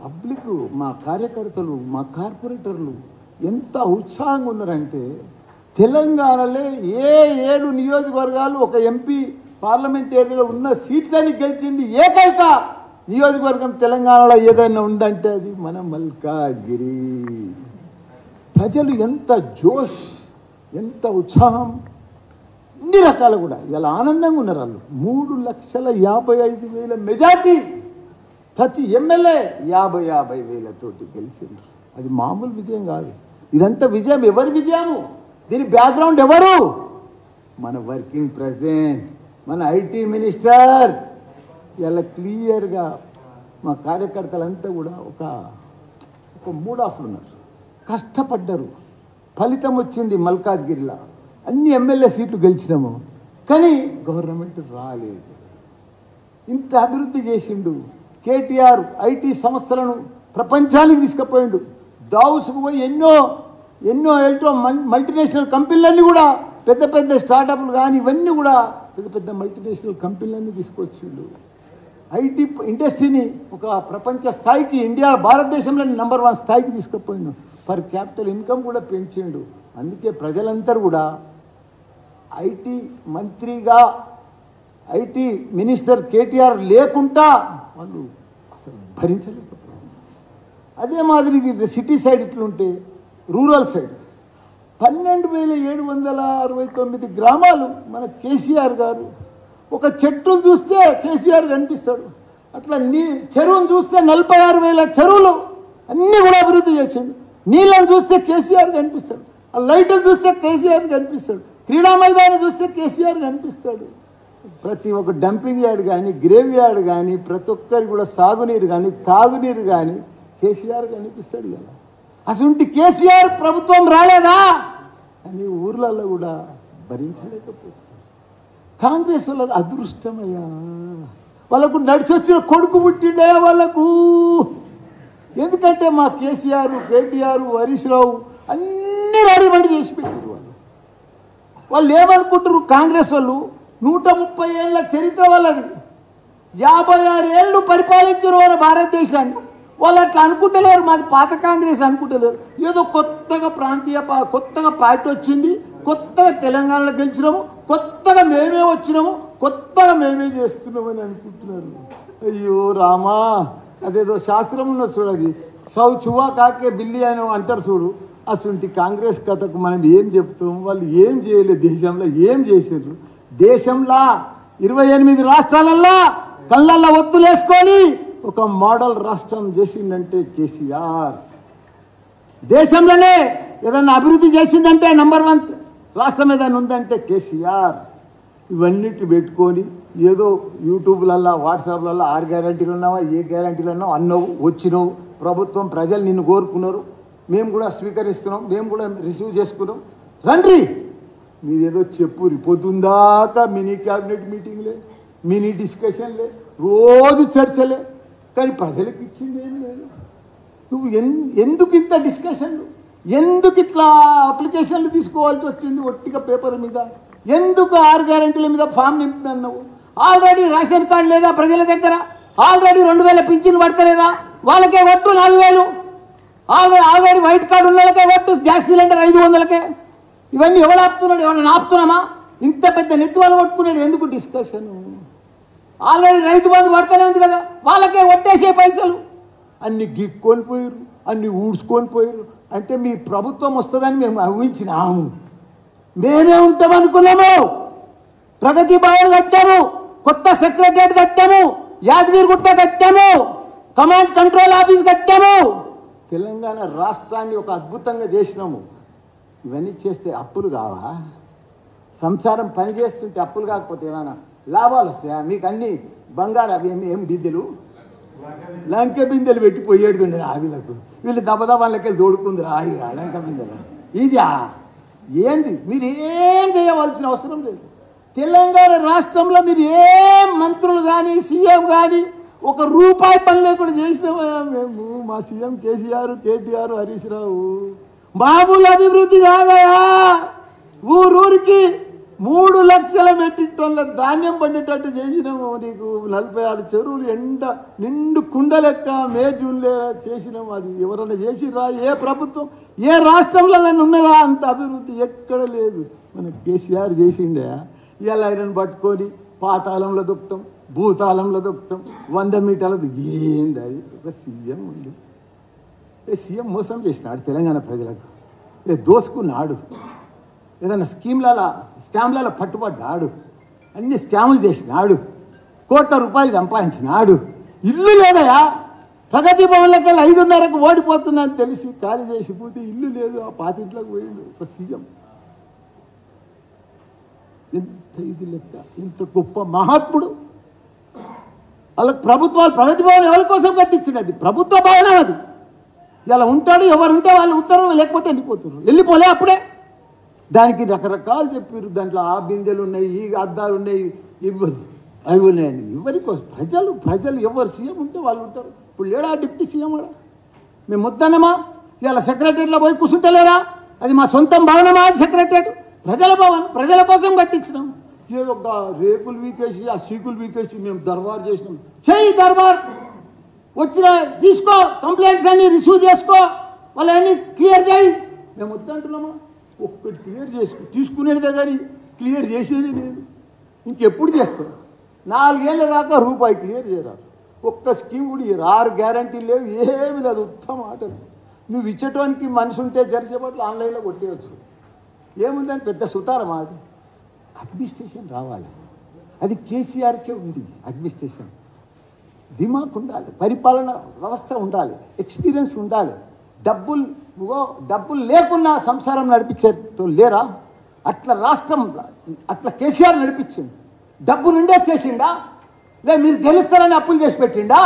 Public, మా కార్యకర్తలు, మా కార్పొరేటర్లు ఎంత ఉత్సాహంగా ఉన్నారంటే, తెలంగాణలో ఏ 7 నియోజకవర్గాలు ఒక ఎంపీ పార్లమెంట్ ఏరియాలో ఉన్న సీట్లని గెలిచింది ఏకైక నియోజకవర్గం తెలంగాణలో ఏదైనా ఉందంటే అది మన మల్కాజ్గిరి. ప్రజలు ఎంత జోష్, ఎంత ఉత్సాహం, అన్ని రకాలు కూడా ఇలా ఆనందంగా ఉన్నారు. వాళ్ళు 3,55,000 మెజార్టీ, ప్రతి ఎమ్మెల్యే 50,000 తోటి గెలిచిండ్రు. అది మామూలు విజయం కాదు. ఇదంతా విజయం. ఎవరి విజయము? దీని బ్యాక్గ్రౌండ్ ఎవరు? మన వర్కింగ్ ప్రెసిడెంట్, మన ఐటీ మినిస్టర్. ఇలా క్లియర్గా మా కార్యకర్తలంతా కూడా ఒక మూడ్ ఆఫ్లో ఉన్నారు. కష్టపడ్డారు, ఫలితం వచ్చింది. మల్కాజ్గిరిలో అన్ని ఎమ్మెల్యే సీట్లు గెలిచినాము, కానీ గవర్నమెంట్ రాలేదు. ఇంత అభివృద్ధి చేసిండు కేటీఆర్. ఐటీ సంస్థలను ప్రపంచానికి తీసుకుపోయిండు. దావుసుకు పోయి ఎన్నో మల్టీనేషనల్ కంపెనీలన్నీ కూడా, పెద్ద పెద్ద స్టార్టప్లు కానీ ఇవన్నీ కూడా పెద్ద పెద్ద మల్టీనేషనల్ కంపెనీలన్నీ తీసుకొచ్చిండు. ఐటీ ఇండస్ట్రీని ఒక ప్రపంచ స్థాయికి, ఇండియా భారతదేశంలో నెంబర్ 1 స్థాయికి తీసుకుపోయిండు. పర్ క్యాపిటల్ ఇన్కమ్ కూడా పెంచిండు. అందుకే ప్రజలందరూ కూడా ఐటీ మంత్రిగా, ఐటీ మినిస్టర్ కేటీఆర్ లేకుండా వాళ్ళు అసలు భరించలేకపోయారు. అదే మాదిరి సిటీ సైడ్ ఇట్లుంటే, రూరల్ సైడ్ 12,769 గ్రామాలు మన కేసీఆర్ గారు. ఒక చెట్టును చూస్తే కేసీఆర్ కనిపిస్తాడు. అట్లా చెరువును చూస్తే 46,000 చెరువులు అన్నీ కూడా అభివృద్ధి చేసిండు. నీళ్ళను చూస్తే కేసీఆర్ కనిపిస్తాడు. ఆ లైట్ను చూస్తే కేసీఆర్ కనిపిస్తాడు. క్రీడా మైదానం చూస్తే కేసీఆర్ కనిపిస్తాడు. ప్రతి ఒక్క డంపింగ్ యార్డ్ కానీ, గ్రేవ్ యార్డ్ కానీ, ప్రతి ఒక్కరికి కూడా సాగునీరు కానీ, తాగునీరు కానీ కేసీఆర్ కనిపిస్తాడు కదా. అసలు కేసీఆర్ ప్రభుత్వం రాలేదా అని ఊర్లలో కూడా భరించలేకపోతుంది. కాంగ్రెస్ వాళ్ళ అదృష్టమయ్యా, వాళ్ళకు నడిచి వచ్చిన కొడుకు పుట్టిండయా వాళ్ళకు. ఎందుకంటే మా కేసీఆర్, కేటీఆర్, హరీష్ రావు అన్నీ రెడీమేడ్ చేసి పెట్టారు. వాళ్ళు ఏమనుకుంటారు? కాంగ్రెస్ వాళ్ళు 130 ఏళ్ళ చరిత్ర వాళ్ళది, 56 ఏళ్ళు పరిపాలించారు మన భారతదేశాన్ని. వాళ్ళు అట్లా అనుకుంటలేరు. మాది పాత కాంగ్రెస్ అనుకుంటలేరు. ఏదో కొత్తగా కొత్తగా పార్టీ వచ్చింది, కొత్తగా తెలంగాణలో గెలిచినాము, కొత్తగా మేమే వచ్చినాము, కొత్తగా మేమే చేస్తున్నామని అనుకుంటున్నారు. అయ్యో రామా, అదేదో శాస్త్రం ఉన్నది చూడు, అది సౌ చువా కాకే బిల్లి అని అంటారు చూడు. అసలు కాంగ్రెస్ కథకు మనం ఏం చెప్తాం? వాళ్ళు ఏం చేయలేదు, దేశంలో ఏం చేసారు? దేశంలో 28 రాష్ట్రాలల్లో కళ్ళల్లో ఒత్తులేసుకొని ఒక మోడల్ రాష్ట్రం చేసిందంటే కేసీఆర్. దేశంలోనే ఏదైనా అభివృద్ధి చేసిందంటే నంబర్ 1 రాష్ట్రం ఏదైనా ఉందంటే కేసీఆర్. ఇవన్నిటి పెట్టుకొని ఏదో యూట్యూబ్లల్లో, వాట్సాప్లలో 6 గ్యారంటీలు ఉన్నావా, ఏ గ్యారంటీలు ఉన్నావు అన్నావు, వచ్చినావు. ప్రభుత్వం, ప్రజలు నిన్ను కోరుకున్నారు, మేము కూడా స్వీకరిస్తున్నాం, మేము కూడా రిసీవ్ చేసుకున్నాం. రండి మీదేదో చెప్పు. పొద్దుందాకా మినీ క్యాబినెట్ మీటింగ్లే, మినీ డిస్కషన్లే, రోజు చర్చలే, కానీ ప్రజలకు ఇచ్చింది ఏం లేదు. నువ్వు ఎందుకు ఇంత డిస్కషన్లు, ఎందుకు ఇట్లా అప్లికేషన్లు తీసుకోవాల్సి వచ్చింది ఒట్టిగా పేపర్ మీద? ఎందుకు 6 గ్యారంటీల మీద ఫామ్ నింపి అన్నావు? ఆల్రెడీ రేషన్ కార్డు లేదా ప్రజల దగ్గర? ఆల్రెడీ 2,000 పింఛన్లు పడతలేదా? వాళ్ళకే ఒట్టు 4,000. ఆల్రెడీ వైట్ కార్డు ఉన్న వాళ్ళకే ఒట్టు, గ్యాస్ సిలిండర్ 500కే. ఇవన్నీ ఎవడు ఆపుతున్నాడు? ఎవరైనా ఆపుతున్నామా? ఇంత పెద్ద నెత్తివాళ్ళు కొట్టుకున్నాడు. ఎందుకు డిస్కషను? ఆల్రెడీ రైతు బంధు పడతానే ఉంది కదా, వాళ్ళకే ఒట్టేసే పైసలు. అన్ని గిక్కొని పోయారు, అన్ని ఊడ్చుకొని పోయారు. అంటే మీ ప్రభుత్వం వస్తుందని మేము ఊహించినాము, మేమే ఉంటాం అనుకున్నాము. ప్రగతి భవన్ కట్టాము, కొత్త సెక్రటరియట్ కట్టాము, యాదగిరిగుట్ట కట్టాము, కమాండ్ కంట్రోల్ ఆఫీస్ కట్టాము. తెలంగాణ రాష్ట్రాన్ని ఒక అద్భుతంగా చేసినాము. ఇవన్నీ చేస్తే అప్పులు కావా? సంసారం పని చేస్తుంటే అప్పులు కాకపోతే ఏమైనా లాభాలు వస్తాయా? మీకు అన్ని బంగారు అవి ఏం బిందెలు, లంక బిందెలు పెట్టి పోయేడుతుండే ఆవిలకు. వీళ్ళు దబదబాలకి తోడుకుంది రాయి లంక బిందెలు. ఇదా ఏంది? మీరు ఏం చేయవలసిన అవసరం లేదు. తెలంగాణ రాష్ట్రంలో మీరు ఏం మంత్రులు కానీ, సీఎం కానీ ఒక రూపాయి పని లేకుండా చేసినామా మేము? మా సీఎం కేసీఆర్, కేటీఆర్, హరీష్ రావు. మామూలు అభివృద్ధి కాదయా. ఊరూరికి 3 లక్షల మెట్రిక్ టన్నుల ధాన్యం పండేటట్టు చేసినాము. నీకు 46 చెరువులు ఎండ నిండు కుండ లెక్క మే జూన్లో చేసినాము. అది ఎవరన్నా చేసిరా? ఏ ప్రభుత్వం ఏ రాష్ట్రంలో ఉన్నదా అంత అభివృద్ధి? ఎక్కడ లేదు. మన కేసీఆర్ చేసిండే. ఇలా ఆయనను పట్టుకొని పాతాళంలో దొక్కుతాం, భూతాళంలో దొక్కుతాం, 100 మీటర్ల ఏంది అది? ఒక సీఎం ఉంది. సీఎం మోసం చేసినాడు తెలంగాణ ప్రజలకు. దోసుకున్నాడు. ఏదైనా స్కామ్లలో పట్టుబడ్డాడు. అన్ని స్కాములు చేసినాడు. కోట్ల రూపాయలు సంపాదించినాడు. ఇల్లు లేదయా? ప్రగతి భవన్లకి 5:30కు ఓడిపోతుందని తెలిసి ఖాళీ చేసిపోతే ఇల్లు లేదు. ఆ పాతింట్లోకి పోయిండు ఒక సీఎం. ఎంత ఇది లెక్క! ఇంత గొప్ప మహాత్ముడు. వాళ్ళకి ప్రభుత్వాలు ప్రగతి భవన్ ఎవరి కోసం కట్టించింది? అది ప్రభుత్వ భవనం. అది ఇలా ఉంటాడు. ఎవరు ఉంటే వాళ్ళు ఉంటారు, లేకపోతే వెళ్ళిపోతారు. వెళ్ళిపోలే అప్పుడే. దానికి రకరకాలు చెప్పారు. దాంట్లో ఆ బిందెలు ఉన్నాయి, ఈ అద్దాలు ఉన్నాయి, అవి ఉన్నాయని. ఎవరి కోసం? ప్రజలు ఎవరు సీఎం ఉంటే వాళ్ళు ఉంటారు. ఇప్పుడు లేడా డిప్యూటీ సీఎం? కూడా మేము వద్దన్నమా? ఇలా సెక్రటరీలో పోయి కూర్చుంటలేరా? అది మా సొంతం భవనమా? అది సెక్రటరీ ప్రజల భవన్. ప్రజల కోసం కట్టించినాం. ఏదో ఒక రేకులు వీకేసి ఆ సీకులు వీకేసి మేము దర్బార్ చేసినాం. చెయ్యి దర్బార్, వచ్చిన తీసుకో, కంప్లైంట్స్ అన్ని రిసీవ్ చేసుకో, వాళ్ళన్నీ క్లియర్ చేయి. మేము వద్దంటున్నామా? ఒక్కటి క్లియర్ తీసుకునేదే కానీ క్లియర్ చేసేది లేదు. ఇంకెప్పుడు చేస్తాం? 4 ఏళ్ళ దాకా రూపాయి క్లియర్ చేయరాదు. ఒక్క స్కీమ్ కూడా 6 గ్యారంటీలు లేవు, ఏమి లేదు. ఉత్తమ ఆటలు. నువ్వు ఇచ్చేటానికి మనిషి ఉంటే జరిసేపట్లు ఆన్లైన్లో కొట్టేయచ్చు. ఏముందని పెద్ద సుతారమా? అది అడ్మినిస్ట్రేషన్ రావాలి. అది కేసీఆర్కే ఉంది. అడ్మినిస్ట్రేషన్ దిమాక్ ఉండాలి, పరిపాలన వ్యవస్థ ఉండాలి, ఎక్స్పీరియన్స్ ఉండాలి. డబ్బులు లేకున్నా సంసారం నడిపించేటో లేరా? అట్లా రాష్ట్రం అట్లా కేసీఆర్ నడిపించింది. డబ్బు నుండే చేసిండా? మీరు గెలుస్తారని అప్పులు చేసి పెట్టిండా?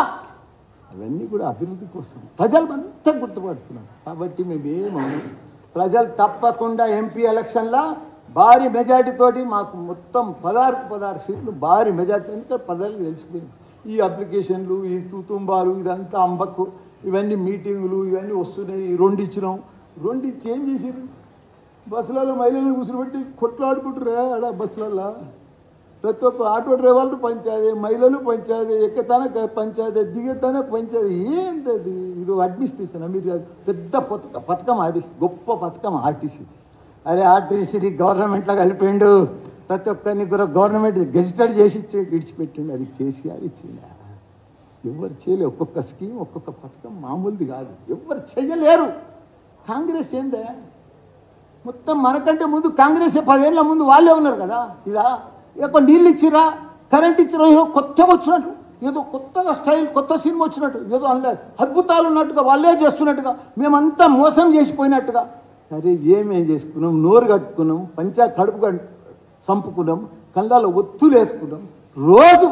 అవన్నీ కూడా అభివృద్ధి కోసం ప్రజలు అంతా గుర్తుపడుతున్నారు. కాబట్టి మేమేమో ప్రజలు తప్పకుండా ఎంపీ ఎలక్షన్లో భారీ మెజార్టీతోటి మాకు మొత్తం 16 సీట్లు భారీ మెజార్టీతో. ఇంకా ప్రజలకు తెలిసిపోయింది. ఈ అప్లికేషన్లు, ఈ తుతుంబాలు, ఇదంతా అంబక్కు, ఇవన్నీ మీటింగులు ఇవన్నీ వస్తున్నాయి. 2 ఇచ్చినాం. 2 ఇచ్చి ఏం చేసారు? బస్సులలో మహిళలను కూర్చోబెట్టి కొట్లాడుకుంటారు. ఆడ బస్సులలో ప్రతి ఒక్క ఆటో డ్రైవర్లు పంచాదే, మహిళలు పంచాదే, ఎక్కతానే పంచాదే, దిగతానే పంచాదే. ఏంటది? ఇది అడ్మినిస్ట్రేషన్. మీరు పెద్ద పథకం, అది గొప్ప పథకం ఆర్టీసీది. అరే ఆర్టీసీ గవర్నమెంట్లో కలిపిండు. ప్రతి ఒక్కరిని కూడా గవర్నమెంట్ గెజిటెడ్ చేసి విడిచిపెట్టిండు. అది కేసీఆర్ ఇచ్చిండు. ఎవరు చేయలేరు. ఒక్కొక్క స్కీమ్, ఒక్కొక్క పథకం మామూలుది కాదు. ఎవరు చేయలేరు. కాంగ్రెస్ ఏందే? మొత్తం మనకంటే ముందు కాంగ్రెస్ 10 ఏళ్ళ ముందు వాళ్ళే ఉన్నారు కదా. ఇలా ఎక్కువ నీళ్ళు ఇచ్చిరా, కరెంట్ ఇచ్చిరా, ఏదో కొత్తగా వచ్చినట్టు, ఏదో కొత్తగా స్టైల్, కొత్త సినిమా వచ్చినట్టు, ఏదో అందులో అద్భుతాలు ఉన్నట్టుగా, వాళ్ళే చేస్తున్నట్టుగా, మేమంతా మోసం చేసిపోయినట్టుగా. సరే ఏమేం చేసుకున్నాం? నోరు కట్టుకున్నాం, కడుపు చంపుకున్నాం, కళ్ళలో ఒత్తులు వేసుకున్నాం. రోజు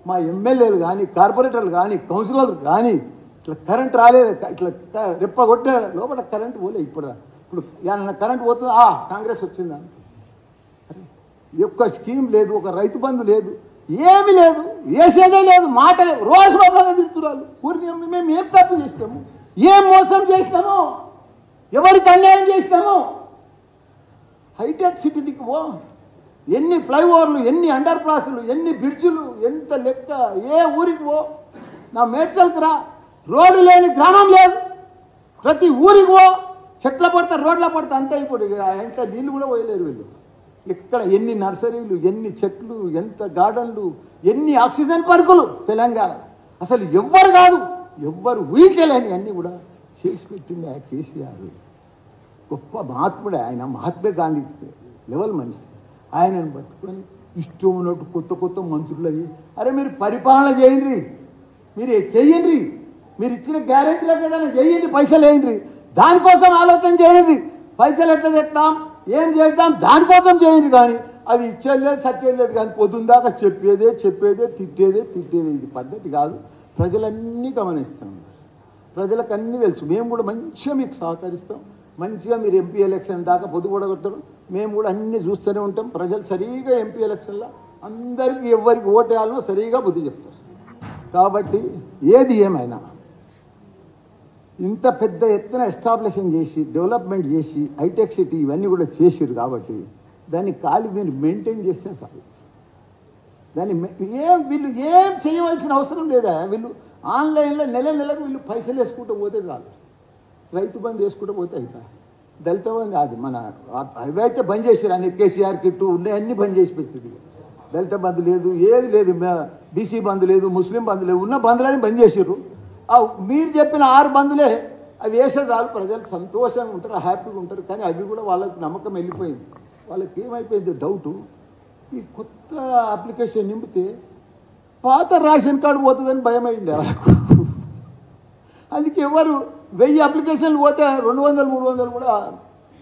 మా ఎమ్మెల్యేలు కానీ, కార్పొరేటర్లు కానీ, కౌన్సిలర్లు కానీ ఇట్లా కరెంట్ రాలేదు, ఇట్లా రెప్ప కొట్టే లోపల కరెంట్ పోలే. ఇప్పుడు ఏమన్నా కరెంట్ పోతుంది, కాంగ్రెస్ వచ్చిందా? ఒక్క స్కీమ్ లేదు, ఒక రైతు బంధు లేదు, ఏమీ లేదు, వేసేదే లేదు, మాట రోజు బాబాగా తిడుతున్నారు. ఊరికి మేము ఏం తప్పు చేసినాము? ఏం మోసం చేసినాము? ఎవరికి అన్యాయం చేసినాము? హైటెక్ సిటీ దిక్కువో ఎన్ని ఫ్లైఓవర్లు, ఎన్ని అండర్ పాస్లు, ఎన్ని బ్రిడ్జులు, ఎంత లెక్క. ఏ ఊరికి పో, నా మేడ్చల్కి రా, రోడ్డు లేని గ్రామం లేదు. ప్రతి ఊరికి పో, చెట్ల పడతా, రోడ్ల పడతా, అంతా ఇప్పుడు ఇంట్లో నీళ్ళు కూడా పోయలేరు వీళ్ళు. ఇక్కడ ఎన్ని నర్సరీలు, ఎన్ని చెట్లు, ఎంత గార్డెన్లు, ఎన్ని ఆక్సిజన్ పార్కులు తెలంగాణ. అసలు ఎవ్వరు కాదు, ఎవ్వరు ఊహించలేని అన్నీ కూడా చేసి పెట్టింది ఆ కేసీఆర్. గొప్ప మహాత్ముడే ఆయన. మహాత్మా గాంధీ లెవెల్ మనిషి. ఆయనను పట్టుకొని ఇష్టం ఉన్నట్టు కొత్త మంత్రులు అయ్యి, అరే మీరు పరిపాలన చేయండి, మీరు చెయ్యండి, మీరు ఇచ్చిన గ్యారెంటీలకు ఏదైనా చేయండి, పైసలు వేయండి, దానికోసం ఆలోచన చేయండి. పైసలు ఎట్లా తెస్తాం, ఏం చేద్దాం, దానికోసం చేయండి. కానీ అది ఇచ్చేది లేదు, సచ్చేది లేదు. కానీ పొద్దుందాకా చెప్పేదే, తిట్టేదే. ఇది పద్ధతి కాదు. ప్రజలన్నీ గమనిస్తాం, ప్రజలకు అన్నీ తెలుసు. మేము కూడా మంచిగా మీకు సహకరిస్తాం. మంచిగా మీరు ఎంపీ ఎలక్షన్ దాకా పొద్దుపడగొట్టడం మేము కూడా అన్నీ చూస్తూనే ఉంటాం. ప్రజలు సరిగా ఎంపీ ఎలక్షన్లో అందరికీ ఎవరికి ఓటేయాలనో సరిగా బుద్ధి చెప్తారు. కాబట్టి ఏది ఏమైనా ఇంత పెద్ద ఎత్తున ఎస్టాబ్లిషన్ చేసి, డెవలప్మెంట్ చేసి, హైటెక్ సిటీ ఇవన్నీ కూడా చేసిరు. కాబట్టి దాన్ని ఖాళీ మీరు మెయింటైన్ చేస్తే చాలు. దాన్ని వీళ్ళు ఏం చేయవలసిన అవసరం లేదా. వీళ్ళు ఆన్లైన్లో నెలకు వీళ్ళు పైసలు వేసుకుంటూ పోతే చాలు. రైతు బంధు వేసుకుంటూ పోతే అయిపోయి. దళిత బంధు అది మన అవైతే బంద్ చేశారు. అన్ని కేసీఆర్ కిట్టు ఉన్నాయన్నీ బంద్ చేసి పెట్టింది. దళిత బంధు లేదు, ఏది లేదు, బీసీ బంధు లేదు, ముస్లిం బంధు లేదు, ఉన్న బంధులని బంద్ చేసారు. మీరు చెప్పిన 6 బంధులే అవి వేసే చాలు. ప్రజలు సంతోషంగా ఉంటారు, హ్యాపీగా ఉంటారు. కానీ అవి కూడా వాళ్ళకి నమ్మకం వెళ్ళిపోయింది. వాళ్ళకి ఏమైపోయింది డౌటు, ఈ కొత్త అప్లికేషన్ నింపితే పాత రేషన్ కార్డు పోతుందని భయమైంది వాళ్ళకు. అందుకే ఎవరు 1000 అప్లికేషన్లు పోతే 200, 300 కూడా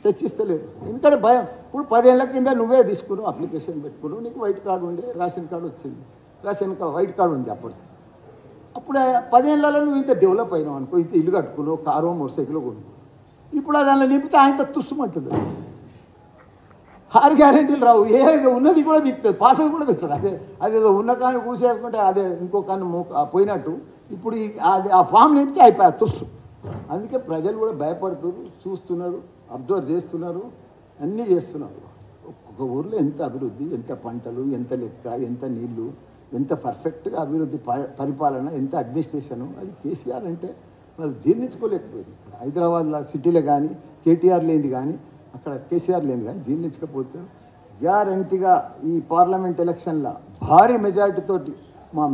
తెచ్చిస్తలేరు. ఎందుకంటే భయం. ఇప్పుడు 10 ఏళ్ల కింద నువ్వే తీసుకున్నావు, అప్లికేషన్ పెట్టుకున్నావు, నీకు వైట్ కార్డు ఉండే, రేషన్ కార్డు వచ్చింది, రేషన్ కార్డు వైట్ కార్డు ఉంది. అప్పుడు 10 ఏళ్ళలో నువ్వు ఇంత డెవలప్ అయినావు అనుకో, ఇంత ఇల్లు కట్టుకున్నావు, కారు మోటార్ సైకిల్ కొనుక్కో. ఇప్పుడు దానిలో నింపితే ఆయనతో తుస్సుమంటుంది. 6 గ్యారెంటీలు రావు, ఏ ఉన్నది కూడా బిక్తుంది, పాసది కూడా బిక్తుంది. అదేదో ఉన్న కానీ కూసేసుకుంటే అదే ఇంకో కానీ పోయినట్టు. ఇప్పుడు అది ఆ ఫామ్ నింపితే అయిపోయా తుస్సు. అందుకే ప్రజలు కూడా భయపడుతున్నారు, చూస్తున్నారు, అబ్జర్వ్ చేస్తున్నారు, అన్నీ చేస్తున్నారు. ఒక్కొక్క ఊర్లో ఎంత అభివృద్ధి, ఎంత పంటలు, ఎంత లెక్క, ఎంత నీళ్లు, ఎంత పర్ఫెక్ట్గా అభివృద్ధి పరిపాలన, ఎంత అడ్మినిస్ట్రేషను. అది కేసీఆర్ అంటే వాళ్ళు జీర్ణించుకోలేకపోయింది. హైదరాబాద్లో సిటీలో కానీ కేటీఆర్ లేనిది కానీ అక్కడ కేసీఆర్ లేనిది కానీ జీర్ణించకపోతే గ్యారంటీగా ఈ పార్లమెంట్ ఎలక్షన్లో భారీ మెజారిటీతోటి మా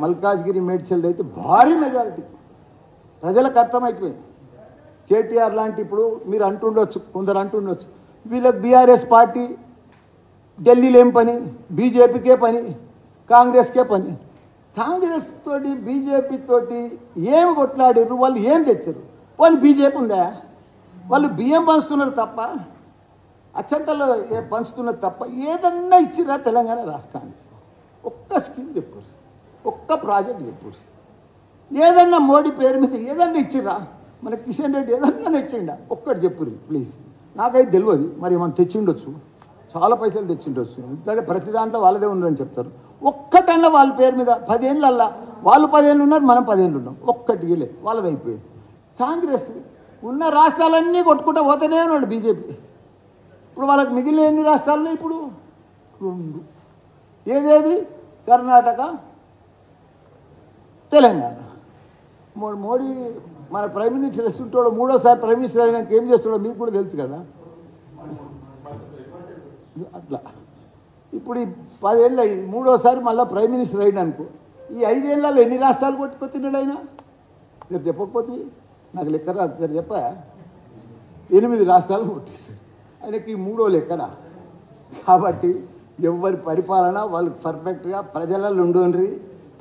మల్కాజ్గిరి మేడ్చల్ అయితే భారీ మెజారిటీ ప్రజలకు అర్థమైపోయింది. కేటీఆర్ లాంటి ఇప్పుడు మీరు అంటుండొచ్చు, కొందరు అంటుండొచ్చు, వీళ్ళకి బీఆర్ఎస్ పార్టీ ఢిల్లీలో ఏం పని, బీజేపీకే పని, కాంగ్రెస్కే పని. కాంగ్రెస్ తోటి బీజేపీ తోటి ఏమి కొట్లాడారు, వాళ్ళు ఏం తెచ్చారు? వాళ్ళు బీజేపీ ఉందా? వాళ్ళు బియ్యం పంచుతున్నారు తప్ప, అచ్చంతలో పంచుతున్నారు తప్ప ఏదన్నా ఇచ్చిరా తెలంగాణ రాష్ట్రానికి? ఒక్క స్కీమ్ చెప్పు, ఒక్క ప్రాజెక్ట్ చెప్పు, ఏదన్నా మోడీ పేరు మీద ఏదన్నా ఇచ్చిరా? మన కిషన్ రెడ్డి ఏదన్నా తెచ్చిండా? ఒక్కటి చెప్పు ప్లీజ్. నాకైతే తెలియదు, మరి మనం తెచ్చిండొచ్చు, చాలా పైసలు తెచ్చిండొచ్చు. ఎందుకంటే ప్రతి దాంట్లో వాళ్ళదే ఉందని చెప్తారు. ఒక్కటన్నా వాళ్ళ పేరు మీద 10 ఏళ్ళల్లా వాళ్ళు 10 ఏళ్ళు ఉన్నారు, మనం 10 ఏళ్ళు ఉన్నాం. ఒక్కటి లేదు, వాళ్ళది అయిపోయింది. కాంగ్రెస్ ఉన్న రాష్ట్రాలన్నీ కొట్టుకుంటూ పోతేనే ఉన్నాడు బీజేపీ. ఇప్పుడు వాళ్ళకి మిగిలిన ఎన్ని రాష్ట్రాల్లో ఇప్పుడు 2. ఏదేది? కర్ణాటక, తెలంగాణ. మోడీ మన ప్రైమ్ మినిస్టర్ వస్తుంటాడు, 3వసారి ప్రైమ్ మినిస్టర్ అయినాక ఏం చేస్తాడో మీకు కూడా తెలుసు కదా. అట్లా ఇప్పుడు ఈ 10 ఏళ్ళు అయింది, 3వసారి మళ్ళీ ప్రైమ్ మినిస్టర్ అయినా అనుకో, ఈ 5 ఏళ్ళలో ఎన్ని రాష్ట్రాలు కొట్టుకొచ్చినాడు ఆయన? మీరు చెప్పకపోతే నాకు లెక్క రాదు. మీరు చెప్పా 8 రాష్ట్రాలు కొట్టేశాడు. ఆయనకి 3వ లెక్కన. కాబట్టి ఎవరి పరిపాలన వాళ్ళకి పర్ఫెక్ట్గా ప్రజలలో ఉండండి,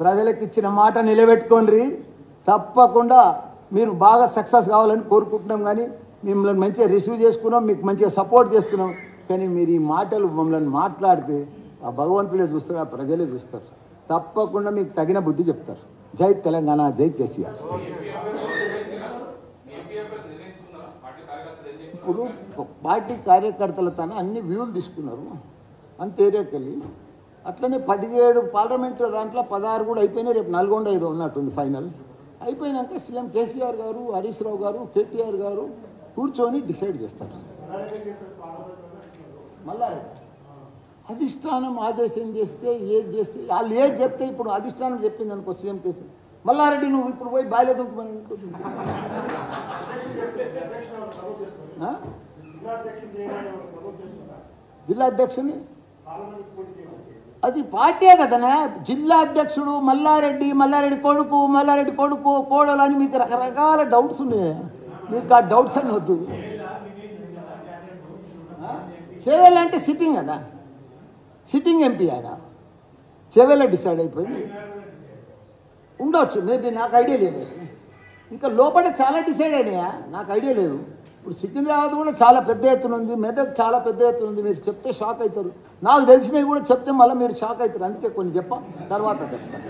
ప్రజలకు ఇచ్చిన మాట నిలబెట్టుకోండి. తప్పకుండా మీరు బాగా సక్సెస్ కావాలని కోరుకుంటున్నాం. కానీ మిమ్మల్ని మంచిగా రిసీవ్ చేసుకున్నాం, మీకు మంచిగా సపోర్ట్ చేస్తున్నాం. కానీ మీరు ఈ మాటలు మమ్మల్ని మాట్లాడితే ఆ భగవంతుడే చూస్తాడు, ఆ ప్రజలే చూస్తారు. తప్పకుండా మీకు తగిన బుద్ధి చెప్తారు. జై తెలంగాణ, జై కేసీఆర్. ఇప్పుడు పార్టీ కార్యకర్తల తన అన్ని వ్యూలు తీసుకున్నారు అంత ఏరియాకి వెళ్ళి. అట్లనే 17 పార్లమెంటు దాంట్లో 16 కూడా అయిపోయినాయి. రేపు నల్గొండ ఏదో ఉన్నట్టుంది ఫైనల్. అయిపోయినాక సీఎం కేసీఆర్ గారు, హరీష్ రావు గారు, కేటీఆర్ గారు కూర్చొని డిసైడ్ చేస్తారు. మళ్ళా అధిష్టానం ఆదేశం చేస్తే ఏది చేస్తే వాళ్ళు ఏది చెప్తే, ఇప్పుడు అధిష్టానం చెప్పింది అనుకో సీఎం కేసీఆర్, మల్లారెడ్డి నువ్వు ఇప్పుడు పోయి బాయిలో దుంకుమని జిల్లా అధ్యక్షుని, అది పార్టీయే కదనా. జిల్లా అధ్యక్షుడు మల్లారెడ్డి కొడుకు కోడలు అని మీకు రకరకాల డౌట్స్ ఉన్నాయి. మీకు ఆ డౌట్స్ అని వద్దు. చేవేళ్ళ అంటే సిట్టింగ్ కదా, సిట్టింగ్ ఎంపీ ఆయన. చేవేళ్ళ డిసైడ్ అయిపోయింది ఉండొచ్చు, మేబీ నాకు ఐడియా లేదు. ఇంకా లోపల చాలా డిసైడ్ అయినాయా నాకు ఐడియా లేదు. ఇప్పుడు సికింద్రాబాద్ కూడా చాలా పెద్ద ఎత్తున ఉంది, మెదక్ చాలా పెద్ద ఎత్తున ఉంది. మీరు చెప్తే షాక్ అవుతారు. నాకు తెలిసినవి కూడా చెప్తే మళ్ళీ మీరు షాక్ అవుతారు. అందుకే కొన్ని తర్వాత చెప్తాను.